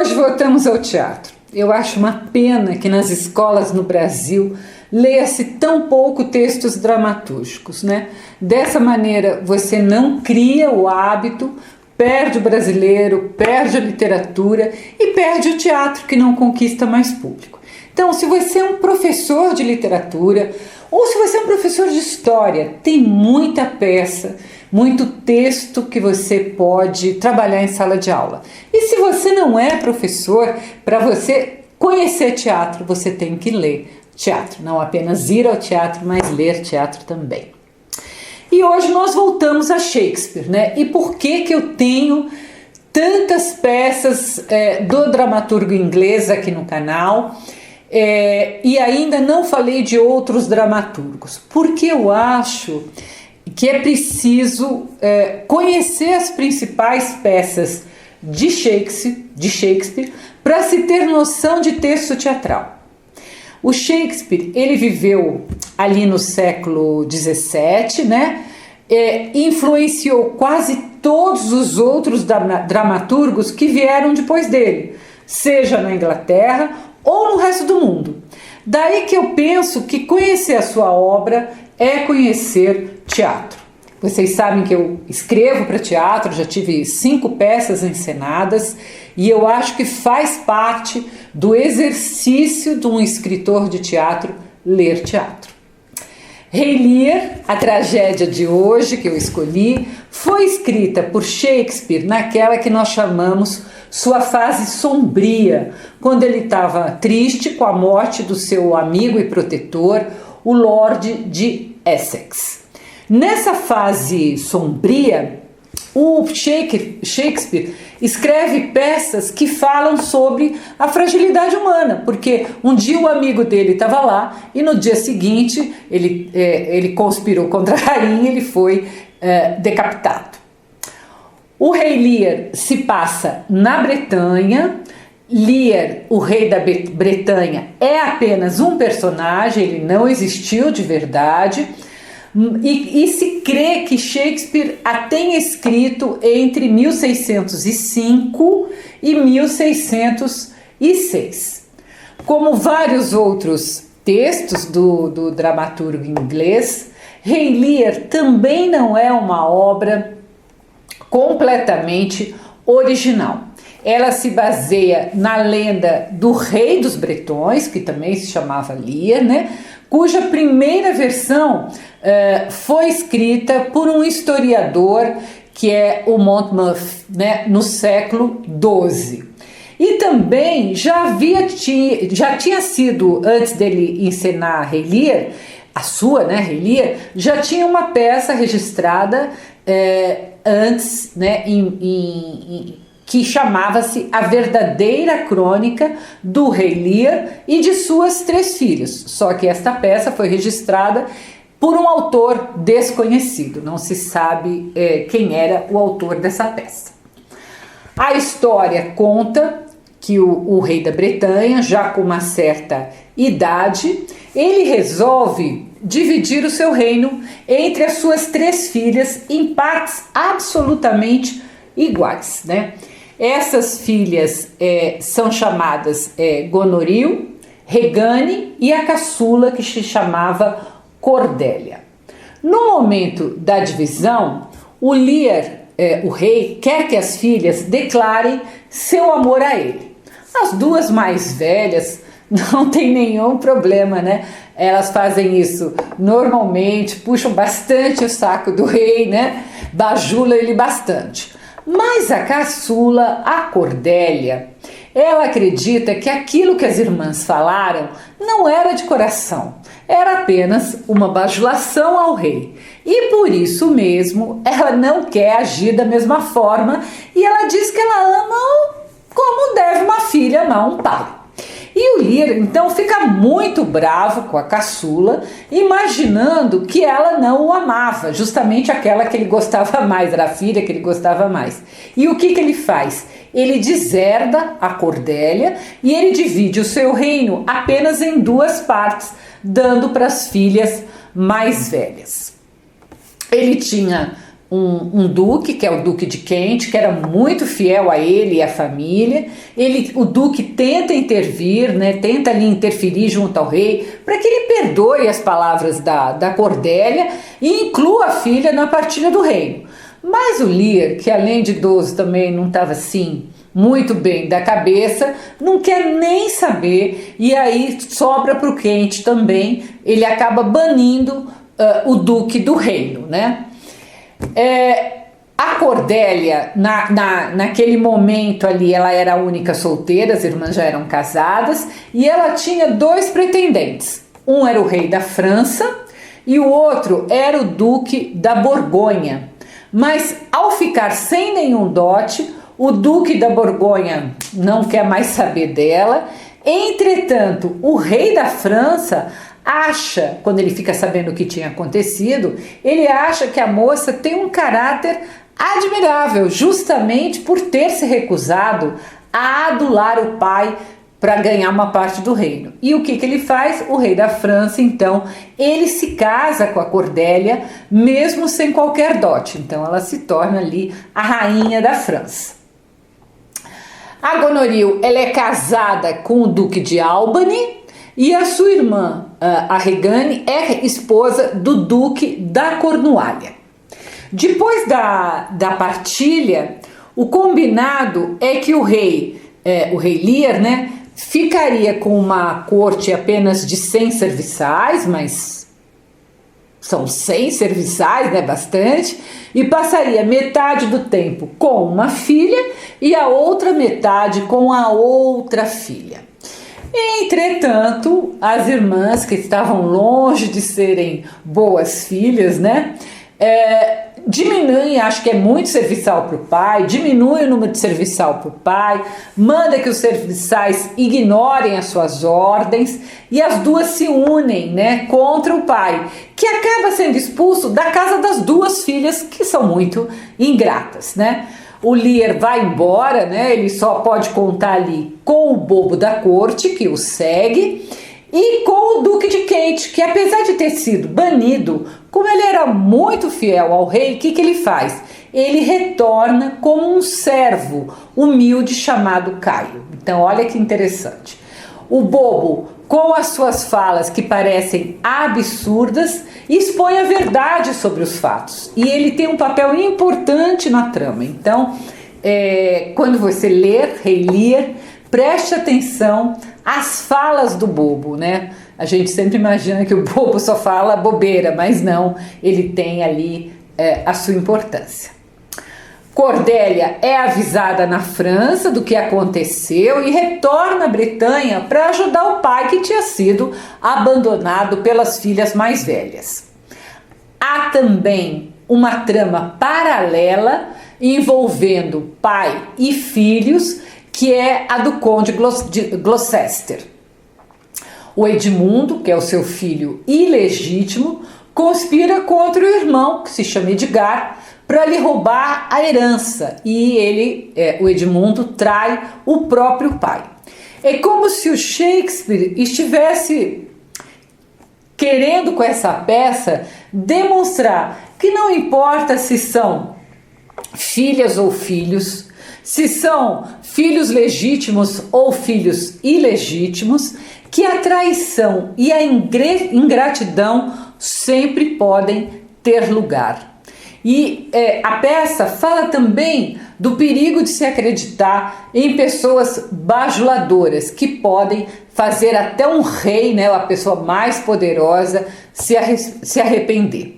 hoje voltamos ao teatro. Eu acho uma pena que nas escolas no Brasil leia-se tão pouco textos dramatúrgicos, né? Dessa maneira você não cria o hábito, perde o brasileiro, perde a literatura e perde o teatro, que não conquista mais público. Então, se você é um professor de literatura ou se você é um professor de história, tem muita peça, muito texto que você pode trabalhar em sala de aula. E se você não é professor, para você conhecer teatro, você tem que ler teatro. Não apenas ir ao teatro, mas ler teatro também. E hoje nós voltamos a Shakespeare, né? E por que eu tenho tantas peças do dramaturgo inglês aqui no canal? E ainda não falei de outros dramaturgos, porque eu acho que é preciso conhecer as principais peças de Shakespeare para se ter noção de texto teatral. O Shakespeare, ele viveu ali no século XVII, né? Influenciou quase todos os outros dramaturgos que vieram depois dele, seja na Inglaterra ou no resto do mundo. Daí que eu penso que conhecer a sua obra é conhecer teatro. Vocês sabem que eu escrevo para teatro, já tive 5 peças encenadas e eu acho que faz parte do exercício de um escritor de teatro ler teatro. Rei Lear, a tragédia de hoje que eu escolhi, foi escrita por Shakespeare naquela que nós chamamos sua fase sombria, quando ele estava triste com a morte do seu amigo e protetor, o Lord de Essex. Nessa fase sombria, o Shakespeare escreve peças que falam sobre a fragilidade humana, porque um dia o amigo dele estava lá e no dia seguinte ele conspirou contra a rainha e ele foi decapitado. O rei Lear se passa na Bretanha. Lear, o rei da Bretanha, é apenas um personagem, ele não existiu de verdade. E se crê que Shakespeare a tenha escrito entre 1605 e 1606. Como vários outros textos do dramaturgo inglês, Rei Lear também não é uma obra completamente original. Ela se baseia na lenda do rei dos bretões, que também se chamava Lear, né? Cuja primeira versão foi escrita por um historiador que é o Monmouth, né, no século XII. E também já tinha sido, antes dele encenar Rei Lear, a sua, né, Rei Lear, já tinha uma peça registrada antes, né, que chamava-se A Verdadeira Crônica do Rei Lear e de suas 3 filhas. Só que esta peça foi registrada por um autor desconhecido, não se sabe quem era o autor dessa peça. A história conta que o rei da Bretanha, já com uma certa idade, ele resolve dividir o seu reino entre as suas 3 filhas em partes absolutamente iguais, né? Essas filhas são chamadas Gonoril, Regane e a caçula, que se chamava Cordélia. No momento da divisão, o Lear, o rei, quer que as filhas declarem seu amor a ele. As 2 mais velhas não tem nenhum problema, né? Elas fazem isso normalmente, puxam bastante o saco do rei, né? Bajulam ele bastante. Mas a caçula, a Cordélia, ela acredita que aquilo que as irmãs falaram não era de coração, era apenas uma bajulação ao rei. E por isso mesmo ela não quer agir da mesma forma e ela diz que ela ama como deve uma filha amar um pai. E o Lear então fica muito bravo com a caçula, imaginando que ela não o amava, justamente aquela que ele gostava mais, era a filha que ele gostava mais. E o que ele faz? Ele deserda a Cordélia e ele divide o seu reino apenas em 2 partes, dando para as filhas mais velhas. Ele tinha um duque, que é o Duque de Kent, que era muito fiel a ele e à família. O duque tenta intervir, né, tenta ali interferir junto ao rei, para que ele perdoe as palavras da Cordélia e inclua a filha na partilha do reino. Mas o Lear, que além de idoso também não estava assim muito bem da cabeça, não quer nem saber, e aí sobra para o Kent também. Ele acaba banindo o duque do reino, né? A Cordélia, naquele momento ali, ela era a única solteira, as irmãs já eram casadas, e ela tinha 2 pretendentes. Um era o rei da França e o outro era o duque da Borgonha. Mas ao ficar sem nenhum dote, o duque da Borgonha não quer mais saber dela. Entretanto, o rei da França acha, quando ele fica sabendo o que tinha acontecido, ele acha que a moça tem um caráter admirável, justamente por ter se recusado a adular o pai para ganhar uma parte do reino. E o que ele faz? O rei da França, então, ele se casa com a Cordélia, mesmo sem qualquer dote. Então ela se torna ali a rainha da França. A Goneril, ela é casada com o Duque de Albany, e a sua irmã, a Regane, é esposa do Duque da Cornualha. Depois da partilha, o combinado é que o rei Lear, né, ficaria com uma corte apenas de 100 serviçais, mas são 100 serviçais, né, bastante, e passaria metade do tempo com uma filha e a outra metade com a outra filha. Entretanto, as irmãs, que estavam longe de serem boas filhas, né, diminuem, acho que é muito serviçal para o pai, diminui o número de serviçal para o pai, manda que os serviçais ignorem as suas ordens, e as duas se unem, né, contra o pai, que acaba sendo expulso da casa das 2 filhas, que são muito ingratas, né? O Lear vai embora, né? Ele só pode contar ali com o bobo da corte, que o segue, e com o Duque de Kent, que apesar de ter sido banido, como ele era muito fiel ao rei, o que ele faz? Ele retorna como um servo humilde chamado Caio. Então olha que interessante. O bobo, com as suas falas que parecem absurdas, expõe a verdade sobre os fatos. E ele tem um papel importante na trama. Então, quando você ler Rei Lear, preste atenção às falas do bobo, né? A gente sempre imagina que o bobo só fala bobeira, mas não, ele tem ali a sua importância. Cordélia é avisada na França do que aconteceu e retorna à Bretanha para ajudar o pai, que tinha sido abandonado pelas filhas mais velhas. Há também uma trama paralela envolvendo pai e filhos, que é a do Conde de Gloucester. O Edmundo, que é o seu filho ilegítimo, conspira contra o irmão, que se chama Edgar, para lhe roubar a herança, e o Edmundo trai o próprio pai. É como se o Shakespeare estivesse querendo, com essa peça, demonstrar que não importa se são filhas ou filhos, se são filhos legítimos ou filhos ilegítimos, que a traição e a ingratidão sempre podem ter lugar. E a peça fala também do perigo de se acreditar em pessoas bajuladoras, que podem fazer até um rei, né, a pessoa mais poderosa, se arrepender.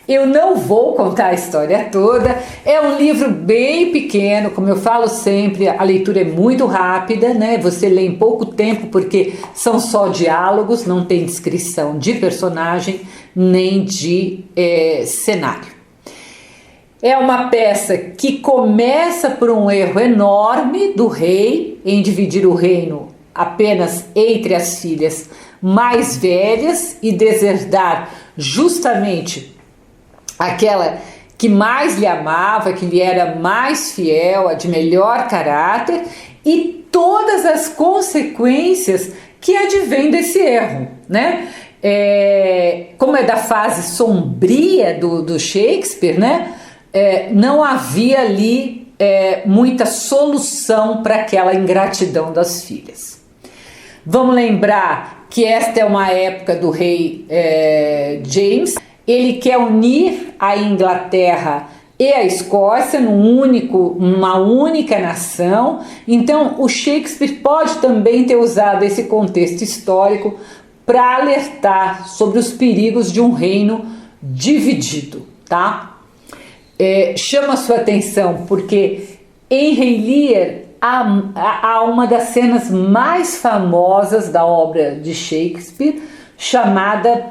Eu não vou contar a história toda, é um livro bem pequeno, como eu falo sempre, a leitura é muito rápida, né? Você lê em pouco tempo porque são só diálogos, não tem descrição de personagem nem de cenário. É uma peça que começa por um erro enorme do rei em dividir o reino apenas entre as filhas mais velhas e deserdar justamente aquela que mais lhe amava, que lhe era mais fiel, a de melhor caráter, e todas as consequências que advêm desse erro, né? Como é da fase sombria do Shakespeare, né? não havia ali muita solução para aquela ingratidão das filhas. Vamos lembrar que esta é uma época do rei James. Ele quer unir a Inglaterra e a Escócia numa única nação. Então o Shakespeare pode também ter usado esse contexto histórico para alertar sobre os perigos de um reino dividido, tá? Chama a sua atenção porque em Rei Lear há uma das cenas mais famosas da obra de Shakespeare, chamada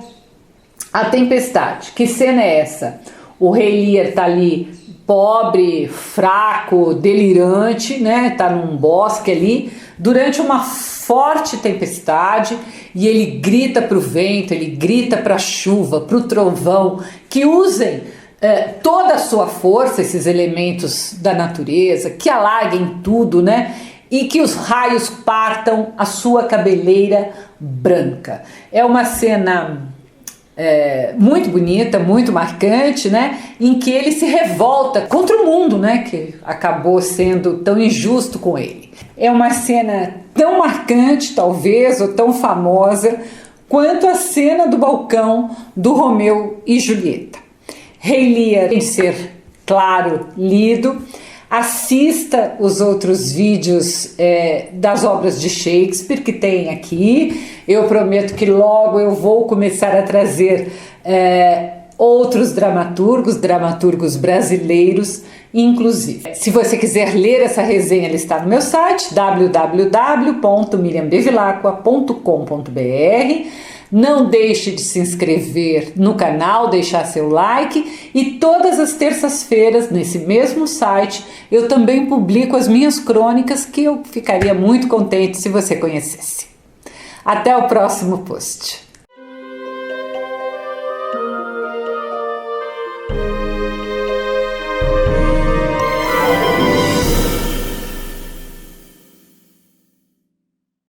A Tempestade. Que cena é essa? O Rei Lear tá ali pobre, fraco, delirante, né? Tá num bosque ali durante uma forte tempestade e ele grita para o vento, ele grita para a chuva, para o trovão, que usem toda a sua força, esses elementos da natureza, que alaguem tudo, né? E que os raios partam a sua cabeleira branca. É uma cena muito bonita, muito marcante, né? Em que ele se revolta contra o mundo, né? Que acabou sendo tão injusto com ele. É uma cena tão marcante, talvez, ou tão famosa quanto a cena do balcão do Romeu e Julieta. Rei Lear tem que ser, claro, lido. Assista os outros vídeos das obras de Shakespeare que tem aqui. Eu prometo que logo eu vou começar a trazer outros dramaturgos brasileiros, inclusive. Se você quiser ler essa resenha, ela está no meu site www.miriambevilacqua.com.br. Não deixe de se inscrever no canal, deixar seu like, e todas as terças-feiras nesse mesmo site eu também publico as minhas crônicas, que eu ficaria muito contente se você conhecesse. Até o próximo post.